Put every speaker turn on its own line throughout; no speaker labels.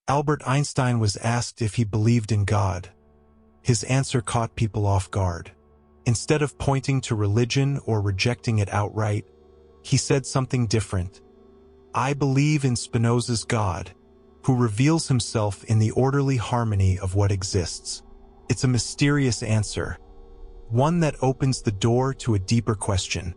Albert Einstein was asked if he believed in God. His answer caught people off guard. Instead of pointing to religion or rejecting it outright, he said something different. "I believe in Spinoza's God, who reveals himself in the orderly harmony of what exists." It's a mysterious answer, one that opens the door to a deeper question.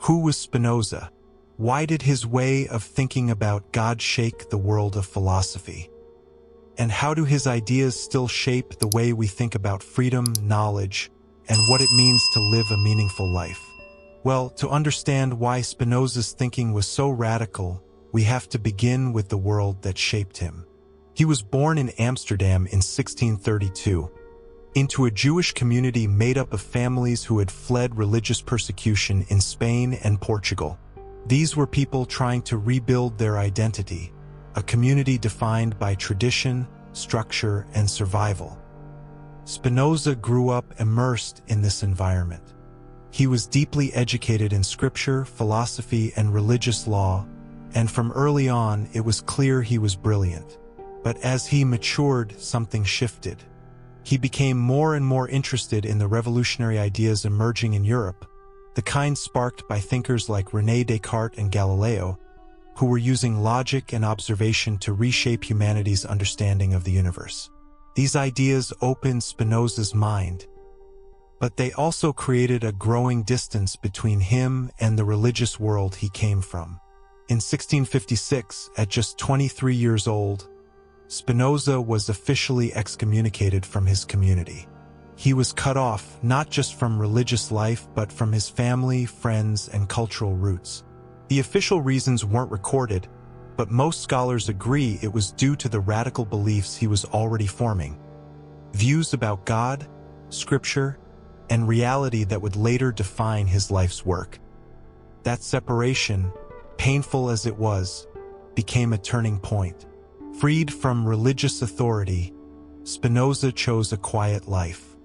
Who was Spinoza? Why did his way of thinking about God shake the world of philosophy? And how do his ideas still shape the way we think about freedom, knowledge, and what it means to live a meaningful life? Well, to understand why Spinoza's thinking was so radical, we have to begin with the world that shaped him. He was born in Amsterdam in 1632, into a Jewish community made up of families who had fled religious persecution in Spain and Portugal. These were people trying to rebuild their identity, a community defined by tradition, structure, and survival. Spinoza grew up immersed in this environment. He was deeply educated in scripture, philosophy, and religious law, and from early on it was clear he was brilliant. But as he matured, something shifted. He became more and more interested in the revolutionary ideas emerging in Europe, the kind sparked by thinkers like René Descartes and Galileo, who were using logic and observation to reshape humanity's understanding of the universe. These ideas opened Spinoza's mind, but they also created a growing distance between him and the religious world he came from. In 1656, at just 23 years old, Spinoza was officially excommunicated from his community. He was cut off not just from religious life but from his family, friends, and cultural roots. The official reasons weren't recorded, but most scholars agree it was due to the radical beliefs he was already forming. Views about God, scripture, and reality that would later define his life's work. That separation, painful as it was, became a turning point. Freed from religious authority, Spinoza chose a quiet life.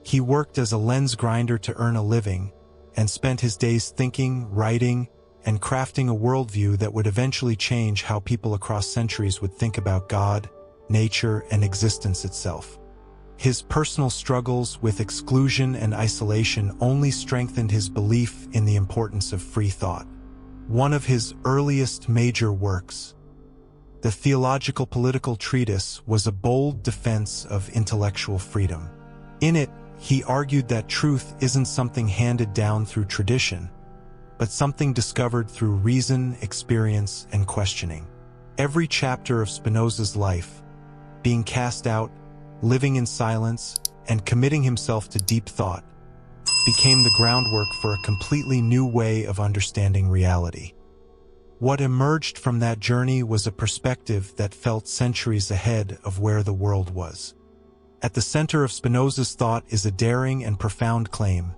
He worked as a lens grinder to earn a living, and spent his days thinking, writing, and crafting a worldview that would eventually change how people across centuries would think about God, nature, and existence itself. His personal struggles with exclusion and isolation only strengthened his belief in the importance of free thought. One of his earliest major works, the theological political treatise, was a bold defense of intellectual freedom. In it, he argued that truth isn't something handed down through tradition, but something discovered through reason, experience, and questioning. Every chapter of Spinoza's life, being cast out, living in silence, and committing himself to deep thought, became the groundwork for a completely new way of understanding reality. What emerged from that journey was a perspective that felt centuries ahead of where the world was. At the center of Spinoza's thought is a daring and profound claim.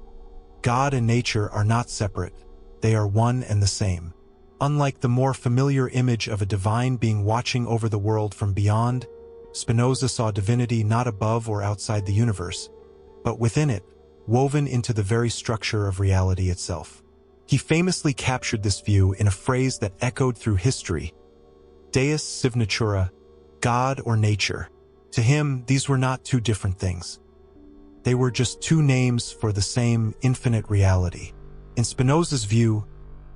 God and nature are not separate, they are one and the same. Unlike the more familiar image of a divine being watching over the world from beyond, Spinoza saw divinity not above or outside the universe, but within it, woven into the very structure of reality itself. He famously captured this view in a phrase that echoed through history: Deus sive natura, God or nature. To him, these were not two different things. They were just two names for the same infinite reality. In Spinoza's view,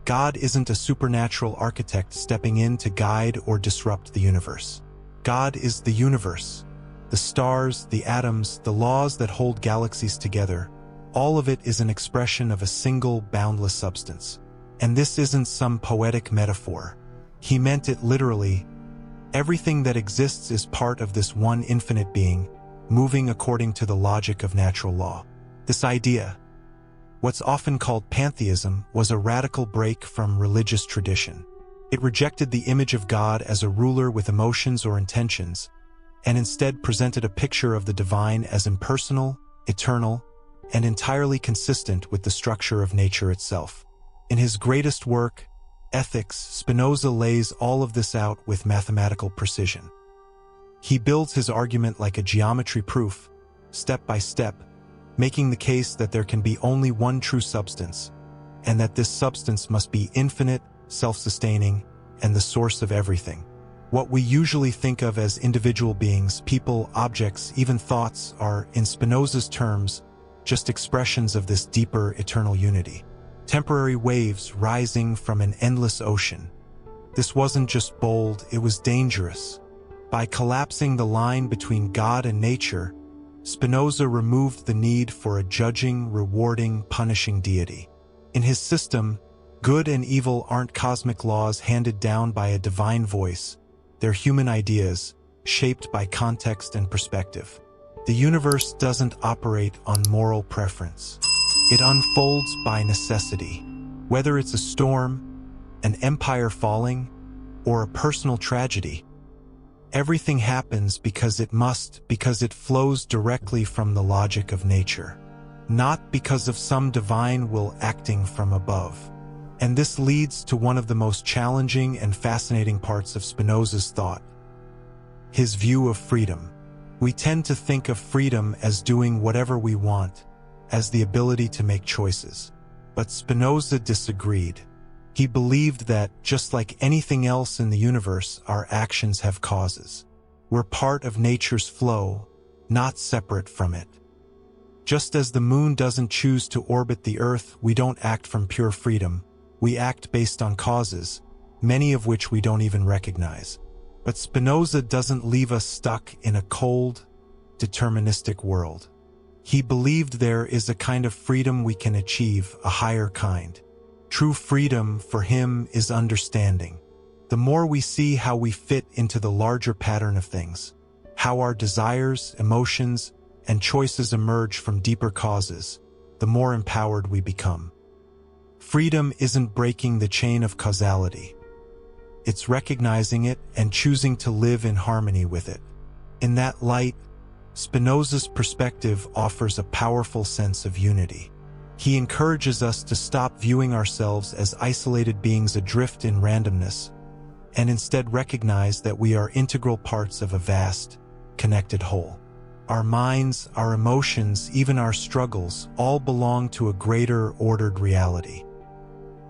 God isn't a supernatural architect stepping in to guide or disrupt the universe. God is the universe, the stars, the atoms, the laws that hold galaxies together. All of it is an expression of a single, boundless substance. And this isn't some poetic metaphor. He meant it literally. Everything that exists is part of this one infinite being, moving according to the logic of natural law. This idea, what's often called pantheism, was a radical break from religious tradition. It rejected the image of God as a ruler with emotions or intentions, and instead presented a picture of the divine as impersonal, eternal, and entirely consistent with the structure of nature itself. In his greatest work, Ethics, Spinoza lays all of this out with mathematical precision. He builds his argument like a geometry proof, step by step, making the case that there can be only one true substance, and that this substance must be infinite, self-sustaining, and the source of everything. What we usually think of as individual beings, people, objects, even thoughts are, in Spinoza's terms, just expressions of this deeper, eternal unity. Temporary waves rising from an endless ocean. This wasn't just bold, it was dangerous. By collapsing the line between God and nature, Spinoza removed the need for a judging, rewarding, punishing deity. In his system, good and evil aren't cosmic laws handed down by a divine voice. They're human ideas, shaped by context and perspective. The universe doesn't operate on moral preference. It unfolds by necessity. Whether it's a storm, an empire falling, or a personal tragedy, everything happens because it must, because it flows directly from the logic of nature, not because of some divine will acting from above. And this leads to one of the most challenging and fascinating parts of Spinoza's thought: his view of freedom. We tend to think of freedom as doing whatever we want, as the ability to make choices. But Spinoza disagreed. He believed that, just like anything else in the universe, our actions have causes. We're part of nature's flow, not separate from it. Just as the moon doesn't choose to orbit the Earth, we don't act from pure freedom. We act based on causes, many of which we don't even recognize. But Spinoza doesn't leave us stuck in a cold, deterministic world. He believed there is a kind of freedom we can achieve, a higher kind. True freedom, for him, is understanding. The more we see how we fit into the larger pattern of things, how our desires, emotions, and choices emerge from deeper causes, the more empowered we become. Freedom isn't breaking the chain of causality. It's recognizing it and choosing to live in harmony with it. In that light, Spinoza's perspective offers a powerful sense of unity. He encourages us to stop viewing ourselves as isolated beings adrift in randomness, and instead recognize that we are integral parts of a vast, connected whole. Our minds, our emotions, even our struggles, all belong to a greater, ordered reality.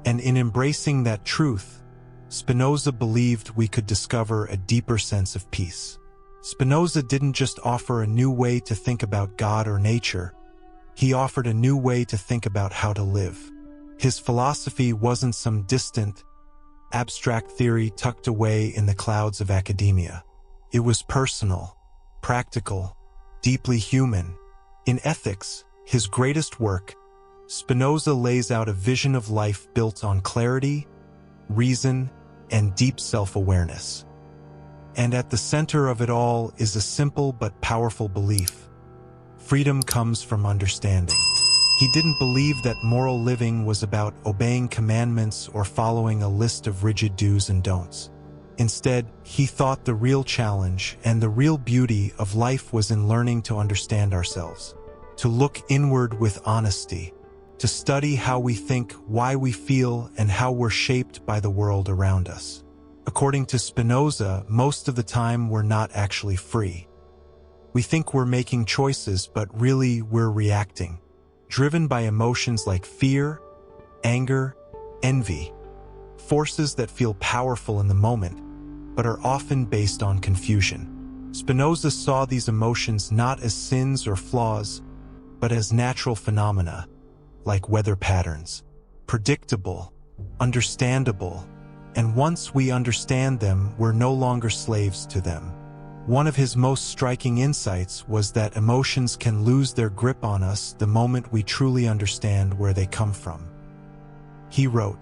And in embracing that truth, Spinoza believed we could discover a deeper sense of peace. Spinoza didn't just offer a new way to think about God or nature. He offered a new way to think about how to live. His philosophy wasn't some distant, abstract theory tucked away in the clouds of academia. It was personal, practical, deeply human. In Ethics, his greatest work, Spinoza lays out a vision of life built on clarity, reason, and deep self-awareness. And at the center of it all is a simple but powerful belief: freedom comes from understanding. He didn't believe that moral living was about obeying commandments or following a list of rigid do's and don'ts. Instead, he thought the real challenge and the real beauty of life was in learning to understand ourselves, to look inward with honesty, to study how we think, why we feel, and how we're shaped by the world around us. According to Spinoza, most of the time we're not actually free. We think we're making choices, but really we're reacting, driven by emotions like fear, anger, envy, forces that feel powerful in the moment, but are often based on confusion. Spinoza saw these emotions not as sins or flaws, but as natural phenomena, like weather patterns, predictable, understandable, and once we understand them, we're no longer slaves to them. One of his most striking insights was that emotions can lose their grip on us the moment we truly understand where they come from. He wrote,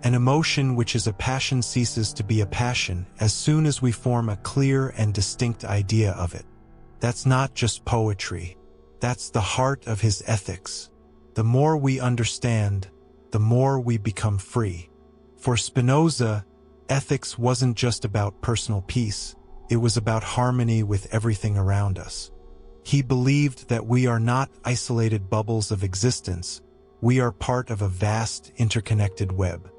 "An emotion which is a passion ceases to be a passion as soon as we form a clear and distinct idea of it." That's not just poetry. That's the heart of his ethics. The more we understand, the more we become free. For Spinoza, ethics wasn't just about personal peace. It was about harmony with everything around us. He believed that we are not isolated bubbles of existence. We are part of a vast, interconnected web.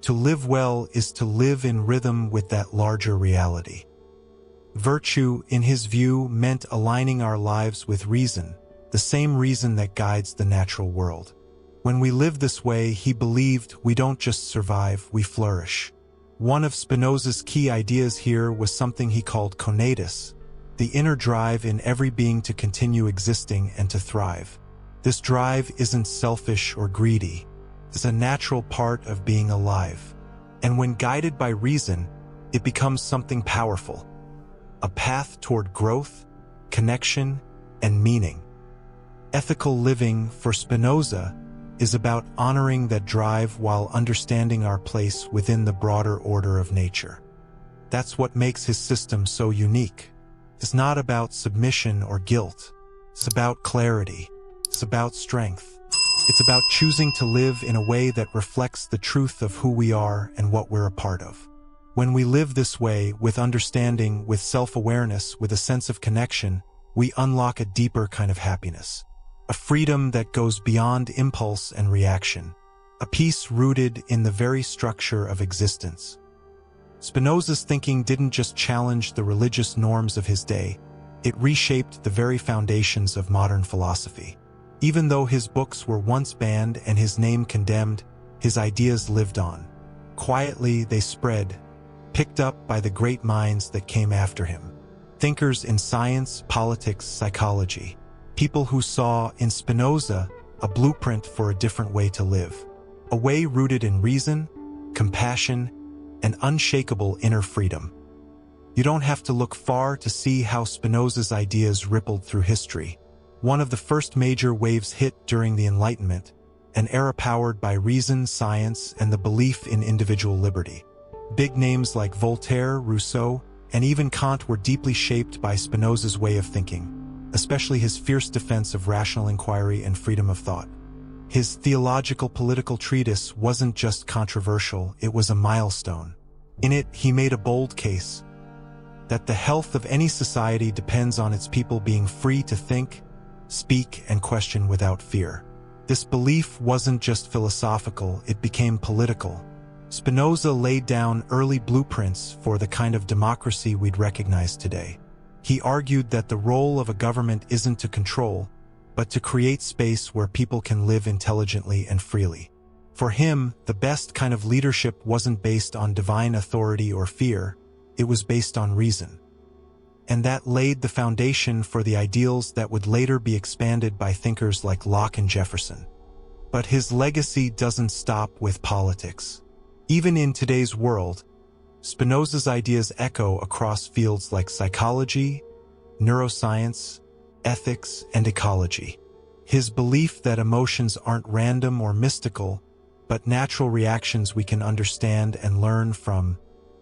To live well is to live in rhythm with that larger reality. Virtue, in his view, meant aligning our lives with reason, the same reason that guides the natural world. When we live this way, he believed, we don't just survive, we flourish. One of Spinoza's key ideas here was something he called conatus, the inner drive in every being to continue existing and to thrive. This drive isn't selfish or greedy. It's a natural part of being alive. And when guided by reason, it becomes something powerful, a path toward growth, connection, and meaning. Ethical living, for Spinoza, is about honoring that drive while understanding our place within the broader order of nature. That's what makes his system so unique. It's not about submission or guilt. It's about clarity. It's about strength. It's about choosing to live in a way that reflects the truth of who we are and what we're a part of. When we live this way, with understanding, with self-awareness, with a sense of connection, we unlock a deeper kind of happiness. A freedom that goes beyond impulse and reaction. A peace rooted in the very structure of existence. Spinoza's thinking didn't just challenge the religious norms of his day, it reshaped the very foundations of modern philosophy. Even though his books were once banned and his name condemned, his ideas lived on. Quietly they spread, picked up by the great minds that came after him. Thinkers in science, politics, psychology. People who saw in Spinoza a blueprint for a different way to live. A way rooted in reason, compassion, and unshakable inner freedom. You don't have to look far to see how Spinoza's ideas rippled through history. One of the first major waves hit during the Enlightenment, an era powered by reason, science, and the belief in individual liberty. Big names like Voltaire, Rousseau, and even Kant were deeply shaped by Spinoza's way of thinking, especially his fierce defense of rational inquiry and freedom of thought. His theological political treatise wasn't just controversial, it was a milestone. In it, he made a bold case that the health of any society depends on its people being free to think, speak, and question without fear. This belief wasn't just philosophical, it became political. Spinoza laid down early blueprints for the kind of democracy we'd recognize today. He argued that the role of a government isn't to control, but to create space where people can live intelligently and freely. For him, the best kind of leadership wasn't based on divine authority or fear, it was based on reason. And that laid the foundation for the ideals that would later be expanded by thinkers like Locke and Jefferson. But his legacy doesn't stop with politics. Even in today's world, Spinoza's ideas echo across fields like psychology, neuroscience, ethics, and ecology. His belief that emotions aren't random or mystical, but natural reactions we can understand and learn from,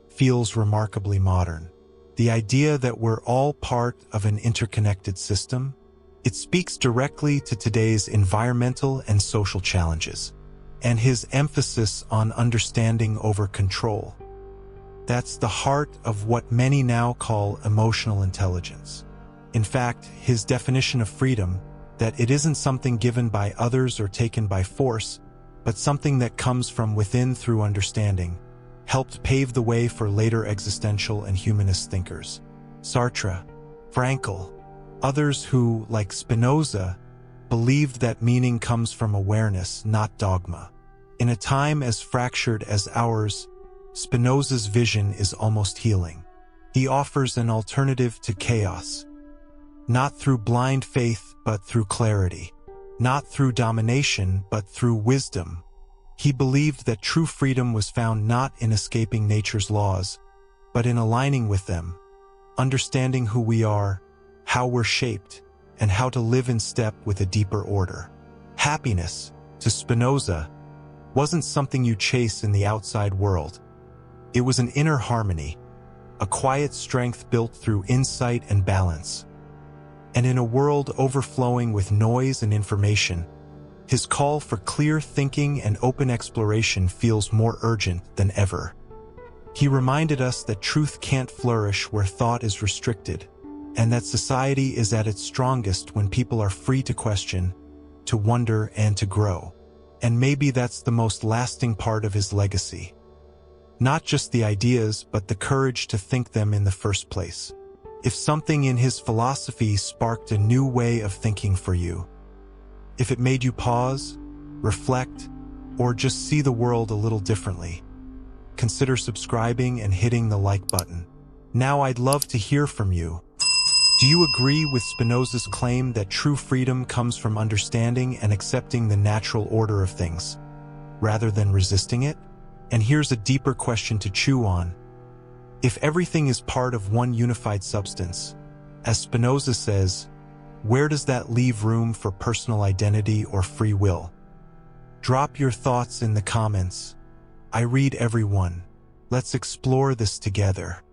feels remarkably modern. The idea that we're all part of an interconnected system, it speaks directly to today's environmental and social challenges. And his emphasis on understanding over control. That's the heart of what many now call emotional intelligence. In fact, his definition of freedom, that it isn't something given by others or taken by force, but something that comes from within through understanding, helped pave the way for later existential and humanist thinkers. Sartre, Frankl, others who, like Spinoza, believed that meaning comes from awareness, not dogma. In a time as fractured as ours, Spinoza's vision is almost healing. He offers an alternative to chaos. Not through blind faith, but through clarity. Not through domination, but through wisdom. He believed that true freedom was found not in escaping nature's laws, but in aligning with them, understanding who we are, how we're shaped, and how to live in step with a deeper order. Happiness, to Spinoza, wasn't something you chase in the outside world. It was an inner harmony, a quiet strength built through insight and balance. And in a world overflowing with noise and information, his call for clear thinking and open exploration feels more urgent than ever. He reminded us that truth can't flourish where thought is restricted, and that society is at its strongest when people are free to question, to wonder, and to grow. And maybe that's the most lasting part of his legacy. Not just the ideas, but the courage to think them in the first place. If something in his philosophy sparked a new way of thinking for you, if it made you pause, reflect, or just see the world a little differently, consider subscribing and hitting the like button. Now I'd love to hear from you. Do you agree with Spinoza's claim that true freedom comes from understanding and accepting the natural order of things, rather than resisting it? And here's a deeper question to chew on. If everything is part of one unified substance, as Spinoza says, where does that leave room for personal identity or free will? Drop your thoughts in the comments. I read every one. Let's explore this together.